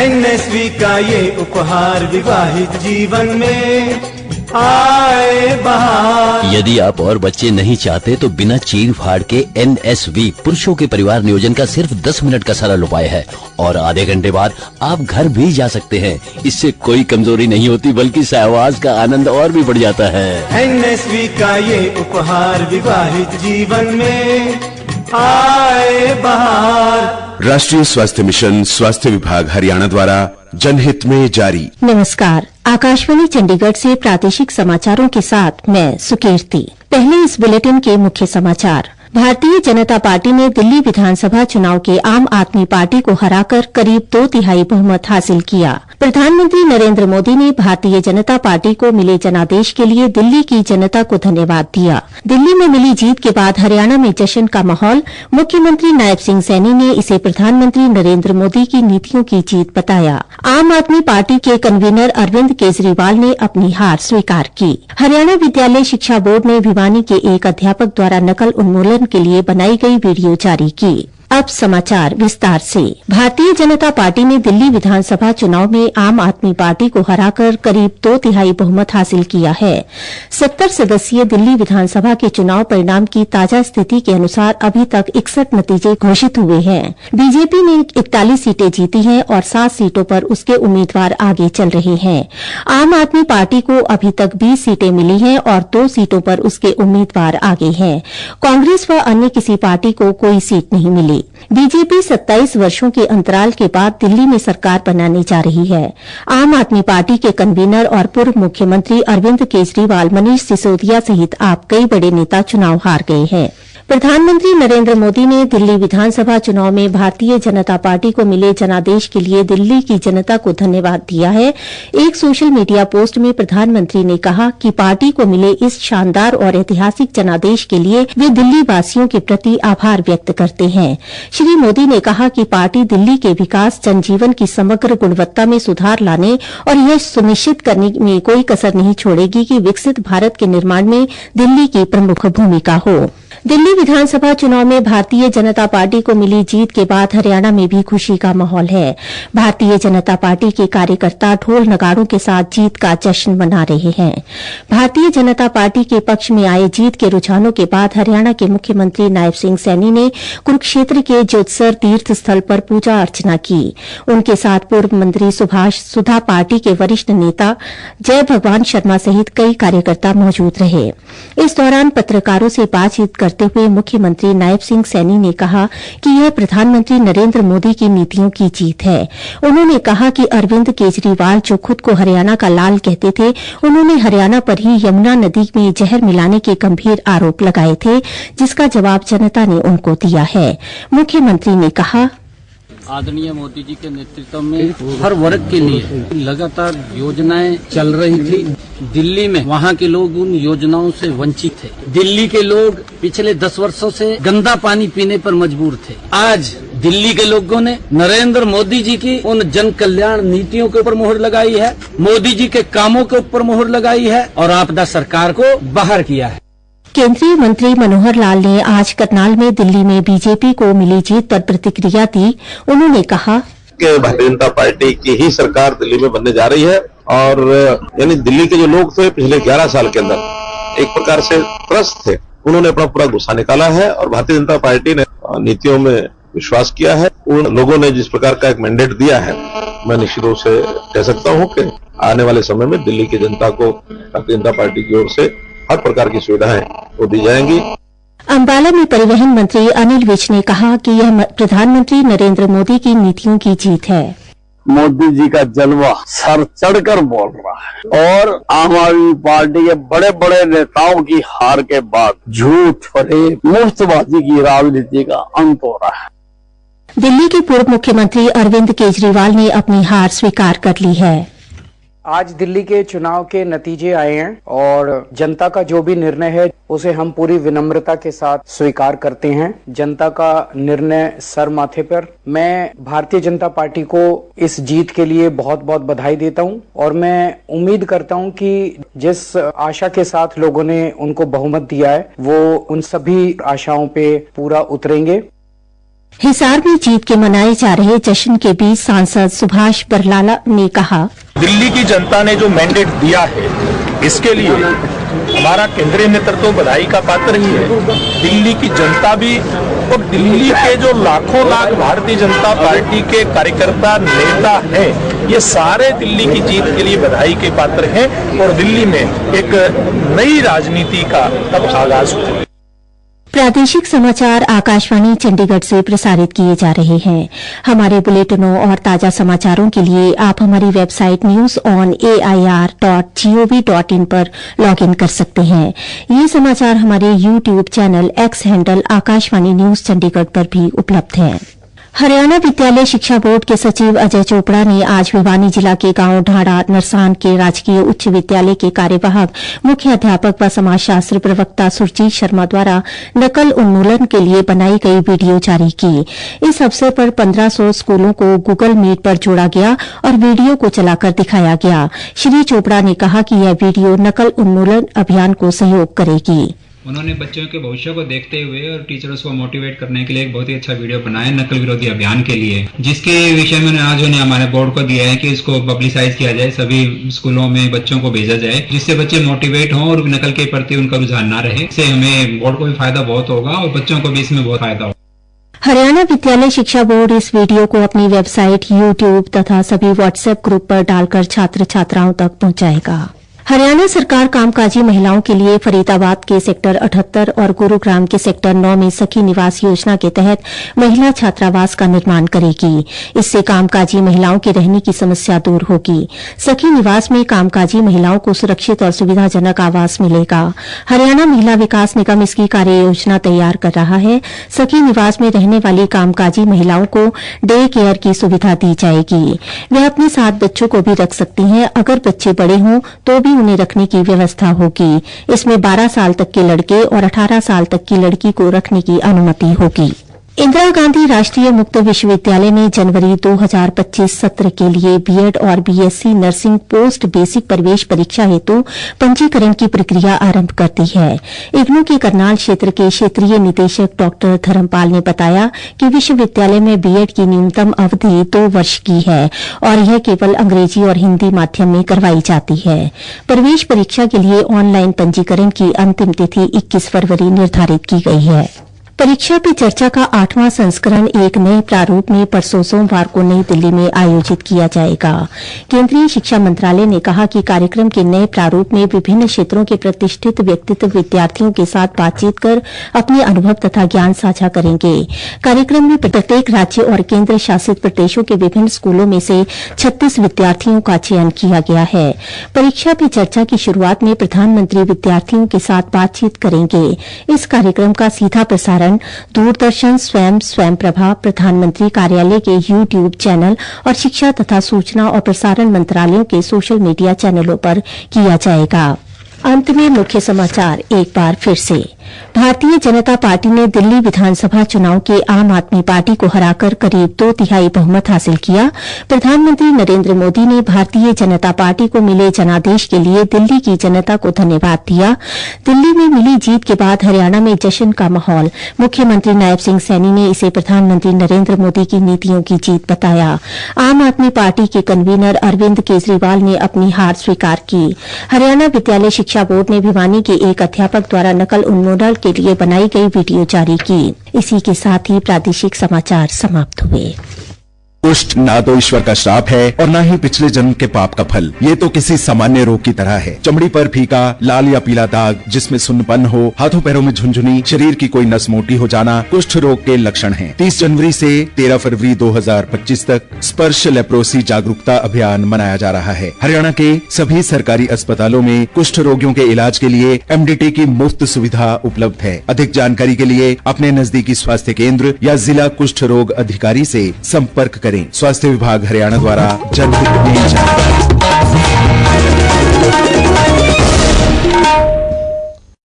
NSV का ये उपहार विवाहित जीवन में आए बहार। यदि आप और बच्चे नहीं चाहते तो बिना चीर फाड़ के एनएसवी पुरुषों के परिवार नियोजन का सिर्फ 10 मिनट का सरल उपाय है और आधे घंटे बाद आप घर भी जा सकते हैं। इससे कोई कमजोरी नहीं होती बल्कि सहवास का आनंद और भी बढ़ जाता है। एनएसवी का ये उपहार विवाहित जीवन में आए बहार। राष्ट्रीय स्वास्थ्य मिशन, स्वास्थ्य विभाग हरियाणा द्वारा जनहित में जारी। नमस्कार, आकाशवाणी चंडीगढ़ से प्रादेशिक समाचारों के साथ मैं सुकीर्ति। पहले इस बुलेटिन के मुख्य समाचार। भारतीय जनता पार्टी ने दिल्ली विधानसभा चुनाव के आम आदमी पार्टी को हराकर करीब 2/3 बहुमत हासिल किया। प्रधानमंत्री नरेंद्र मोदी ने भारतीय जनता पार्टी को मिले जनादेश के लिए दिल्ली की जनता को धन्यवाद दिया। दिल्ली में मिली जीत के बाद हरियाणा में जश्न का माहौल। मुख्यमंत्री नायब सिंह सैनी ने इसे प्रधानमंत्री नरेंद्र मोदी की नीतियों की जीत बताया। आम आदमी पार्टी के कन्वीनर अरविंद केजरीवाल ने अपनी हार स्वीकार की। हरियाणा विद्यालय शिक्षा बोर्ड ने भिवानी के एक अध्यापक द्वारा नकल उन्मूलन के लिए बनाई गई वीडियो जारी की। अब समाचार विस्तार से। भारतीय जनता पार्टी ने दिल्ली विधानसभा चुनाव में आम आदमी पार्टी को हराकर करीब 2/3 बहुमत हासिल किया है। 70 सदस्यीय दिल्ली विधानसभा के चुनाव परिणाम की ताजा स्थिति के अनुसार अभी तक 61 नतीजे घोषित हुए हैं। बीजेपी ने 41 सीटें जीती हैं और 7 सीटों पर उसके उम्मीदवार आगे चल रहे हैं। आम आदमी पार्टी को अभी तक 20 सीटें मिली हैं और 2 सीटों पर उसके उम्मीदवार आगे हैं। कांग्रेस व अन्य किसी पार्टी को कोई सीट नहीं मिली। बीजेपी 27 वर्षों के अंतराल के बाद दिल्ली में सरकार बनाने जा रही है। आम आदमी पार्टी के कन्वीनर और पूर्व मुख्यमंत्री अरविंद केजरीवाल, मनीष सिसोदिया सहित आप कई बड़े नेता चुनाव हार गए हैं। प्रधानमंत्री नरेंद्र मोदी ने दिल्ली विधानसभा चुनाव में भारतीय जनता पार्टी को मिले जनादेश के लिए दिल्ली की जनता को धन्यवाद दिया है। एक सोशल मीडिया पोस्ट में प्रधानमंत्री ने कहा कि पार्टी को मिले इस शानदार और ऐतिहासिक जनादेश के लिए वे दिल्ली वासियों के प्रति आभार व्यक्त करते हैं। श्री मोदी ने कहा कि पार्टी दिल्ली के विकास, जनजीवन की समग्र गुणवत्ता में सुधार लाने और यह सुनिश्चित करने में कोई कसर नहीं छोड़ेगी कि विकसित भारत के निर्माण में दिल्ली की प्रमुख भूमिका हो। दिल्ली विधानसभा चुनाव में भारतीय जनता पार्टी को मिली जीत के बाद हरियाणा में भी खुशी का माहौल है। भारतीय जनता पार्टी के कार्यकर्ता ढोल नगाड़ों के साथ जीत का जश्न मना रहे हैं। भारतीय जनता पार्टी के पक्ष में आए जीत के रुझानों के बाद हरियाणा के मुख्यमंत्री नायब सिंह सैनी ने कुरुक्षेत्र के जोतसर तीर्थ स्थल पर पूजा अर्चना की। उनके साथ पूर्व मंत्री सुभाष सुधा, पार्टी के वरिष्ठ नेता जय भगवान शर्मा सहित कई कार्यकर्ता मौजूद रहे। इस दौरान पत्रकारों से बातचीत करते हुए मुख्यमंत्री नायब सिंह सैनी ने कहा कि यह प्रधानमंत्री नरेंद्र मोदी की नीतियों की जीत है। उन्होंने कहा कि अरविंद केजरीवाल, जो खुद को हरियाणा का लाल कहते थे, उन्होंने हरियाणा पर ही यमुना नदी में जहर मिलाने के गंभीर आरोप लगाए थे, जिसका जवाब जनता ने उनको दिया है। मुख्यमंत्री ने कहा, आदरणीय मोदी जी के नेतृत्व में हर वर्ग के लिए लगातार योजनाएं चल रही थी। दिल्ली में वहाँ के लोग उन योजनाओं से वंचित थे। दिल्ली के लोग पिछले 10 वर्षों से गंदा पानी पीने पर मजबूर थे। आज दिल्ली के लोगों ने नरेंद्र मोदी जी की उन जन कल्याण नीतियों के ऊपर मोहर लगाई है, मोदी जी के कामों के ऊपर मोहर लगाई है और आपदा सरकार को बाहर किया है। केंद्रीय मंत्री मनोहर लाल ने आज करनाल में दिल्ली में बीजेपी को मिली जीत पर प्रतिक्रिया दी। उन्होंने कहा कि भारतीय जनता पार्टी की ही सरकार दिल्ली में बनने जा रही है और यानी दिल्ली के जो लोग थे पिछले 11 साल के अंदर एक प्रकार से त्रस्त थे, उन्होंने अपना पूरा गुस्सा निकाला है और भारतीय जनता पार्टी ने नीतियों में विश्वास किया है। उन लोगों ने जिस प्रकार का एक मैंडेट दिया है, मैं निश्चित रूप से कह सकता हूं कि आने वाले समय में दिल्ली की जनता को भारतीय जनता पार्टी की ओर से हर प्रकार की सुविधाएं वो दी जाएंगी। अंबाला में परिवहन मंत्री अनिल विज ने कहा कि यह प्रधानमंत्री नरेंद्र मोदी की नीतियों की जीत है। मोदी जी का जलवा सर चढ़कर बोल रहा है और आम आदमी पार्टी के बड़े बड़े नेताओं की हार के बाद झूठ, फरेब, मुफ्तबाजी की राजनीति का अंत हो रहा है। दिल्ली के पूर्व मुख्यमंत्री अरविंद केजरीवाल ने अपनी हार स्वीकार कर ली है। आज दिल्ली के चुनाव के नतीजे आए हैं और जनता का जो भी निर्णय है उसे हम पूरी विनम्रता के साथ स्वीकार करते हैं। जनता का निर्णय सर माथे पर। मैं भारतीय जनता पार्टी को इस जीत के लिए बहुत बहुत बधाई देता हूं और मैं उम्मीद करता हूं कि जिस आशा के साथ लोगों ने उनको बहुमत दिया है वो उन सभी आशाओं पे पूरा उतरेंगे। हिसार में जीत के मनाए जा रहे जश्न के बीच सांसद सुभाष बरलाला ने कहा, दिल्ली की जनता ने जो मैंडेट दिया है इसके लिए हमारा केंद्रीय नेतृत्व बधाई का पात्र ही है। दिल्ली की जनता भी और दिल्ली के जो लाखों लाख भारतीय जनता पार्टी के कार्यकर्ता नेता हैं, ये सारे दिल्ली की जीत के लिए बधाई के पात्र हैं और दिल्ली में एक नई राजनीति का अब आगाज हुआ। प्रादेशिक समाचार आकाशवाणी चंडीगढ़ से प्रसारित किए जा रहे हैं। हमारे बुलेटिनों और ताजा समाचारों के लिए आप हमारी वेबसाइट news.on.air.gov.in पर लॉगिन कर सकते हैं। ये समाचार हमारे YouTube channel x handle Akashvani news Chandigarh पर भी उपलब्ध हैं। हरियाणा विद्यालय शिक्षा बोर्ड के सचिव अजय चोपड़ा ने आज भिवानी जिला के गांव ढाड़ा नरसान के राजकीय उच्च विद्यालय के कार्यवाहक मुख्य अध्यापक व समाजशास्त्र प्रवक्ता सुरजीत शर्मा द्वारा नकल उन्मूलन के लिए बनाई गई वीडियो जारी की। इस अवसर पर 1500 स्कूलों को गूगल मीट पर जोड़ा गया और वीडियो को चलाकर दिखाया गया। श्री चोपड़ा ने कहा कि यह वीडियो नकल उन्मूलन अभियान को सहयोग करेगी। उन्होंने बच्चों के भविष्य को देखते हुए और टीचर्स को मोटिवेट करने के लिए एक बहुत ही अच्छा वीडियो बनाया नकल विरोधी अभियान के लिए, जिसके विषय में आज उन्हें हमारे बोर्ड को दिया है कि इसको पब्लिसाइज किया जाए, सभी स्कूलों में बच्चों को भेजा जाए, जिससे बच्चे मोटिवेट हों और नकल के प्रति उनका रुझान न रहे। इससे हमें बोर्ड को भी फायदा बहुत होगा और बच्चों को भी इसमें बहुत फायदा होगा। हरियाणा विद्यालय शिक्षा बोर्ड इस वीडियो को अपनी वेबसाइट, यूट्यूब तथा सभी व्हाट्सएप ग्रुप पर डालकर छात्र छात्राओं तक पहुंचाएगा। हरियाणा सरकार कामकाजी महिलाओं के लिए फरीदाबाद के सेक्टर 78 और गुरुग्राम के सेक्टर 9 में सखी निवास योजना के तहत महिला छात्रावास का निर्माण करेगी। इससे कामकाजी महिलाओं के रहने की समस्या दूर होगी। सखी निवास में कामकाजी महिलाओं को सुरक्षित और सुविधाजनक आवास मिलेगा। हरियाणा महिला विकास निगम इसकी कार्य योजना तैयार कर रहा है। सखी निवास में रहने वाली कामकाजी महिलाओं को डे केयर की सुविधा दी जाएगी। वे अपने साथ बच्चों को भी रख सकती हैं। अगर बच्चे बड़े हों तो भी उन्हें रखने की व्यवस्था होगी। इसमें 12 साल तक के लड़के और 18 साल तक की लड़की को रखने की अनुमति होगी। इंदिरा गांधी राष्ट्रीय मुक्त विश्वविद्यालय ने जनवरी 2025 सत्र के लिए बीएड और बीएससी नर्सिंग पोस्ट बेसिक प्रवेश परीक्षा हेतु पंजीकरण की प्रक्रिया आरंभ कर दी है। इग्नू के करनाल क्षेत्र के क्षेत्रीय निदेशक डॉक्टर धर्मपाल ने बताया कि विश्वविद्यालय में बीएड की न्यूनतम अवधि 2 वर्ष की है और यह केवल अंग्रेजी और हिन्दी माध्यम में करवाई जाती है। प्रवेश परीक्षा के लिए ऑनलाइन पंजीकरण की अंतिम तिथि 21 फरवरी निर्धारित की गई है। परीक्षा पे चर्चा का 8वां संस्करण एक नए प्रारूप में परसों सोमवार को नई दिल्ली में आयोजित किया जाएगा। केंद्रीय शिक्षा मंत्रालय ने कहा कि कार्यक्रम के नए प्रारूप में विभिन्न क्षेत्रों के प्रतिष्ठित व्यक्तित्व विद्यार्थियों के साथ बातचीत कर अपने अनुभव तथा ज्ञान साझा करेंगे। कार्यक्रम में प्रत्येक राज्य और केंद्र शासित प्रदेशों के विभिन्न स्कूलों में से 36 विद्यार्थियों का चयन किया गया है। परीक्षा पे चर्चा की शुरुआत में प्रधानमंत्री विद्यार्थियों के साथ बातचीत करेंगे। इस कार्यक्रम का सीधा प्रसारण दूरदर्शन, स्वयं प्रभा, प्रधानमंत्री कार्यालय के यूट्यूब चैनल और शिक्षा तथा सूचना और प्रसारण मंत्रालयों के सोशल मीडिया चैनलों पर किया जाएगा। अंत में मुख्य समाचार एक बार फिर से। भारतीय जनता पार्टी ने दिल्ली विधानसभा चुनाव के आम आदमी पार्टी को हराकर करीब 2/3 बहुमत हासिल किया। प्रधानमंत्री नरेंद्र मोदी ने भारतीय जनता पार्टी को मिले जनादेश के लिए दिल्ली की जनता को धन्यवाद दिया। दिल्ली में मिली जीत के बाद हरियाणा में जश्न का माहौल। मुख्यमंत्री नायब सिंह सैनी ने इसे प्रधानमंत्री नरेंद्र मोदी की नीतियों की जीत बताया। आम आदमी पार्टी के कन्वीनर अरविंद केजरीवाल ने अपनी हार स्वीकार की। हरियाणा विद्यालय शिक्षा बोर्ड ने भिवानी के एक अध्यापक द्वारा नकल उन्मूलन के लिए बनाई गई वीडियो जारी की। इसी के साथ ही प्रादेशिक समाचार समाप्त हुए। कुष्ठ ना तो ईश्वर का श्राप है और ना ही पिछले जन्म के पाप का फल। ये तो किसी सामान्य रोग की तरह है। चमड़ी पर फीका लाल या पीला दाग, जिसमें सुन्नपन हो, हाथों पैरों में झुनझुनी, शरीर की कोई नस मोटी हो जाना कुष्ठ रोग के लक्षण हैं। 30 जनवरी से 13 फरवरी 2025 तक स्पर्श लेप्रोसी जागरूकता अभियान मनाया जा रहा है। हरियाणा के सभी सरकारी अस्पतालों में कुष्ठ रोगियों के इलाज के लिए MDT की मुफ्त सुविधा उपलब्ध है। अधिक जानकारी के लिए अपने नजदीकी स्वास्थ्य केंद्र या जिला कुष्ठ रोग अधिकारी से संपर्क करें। स्वास्थ्य विभाग हरियाणा द्वारा जनहित में जारी।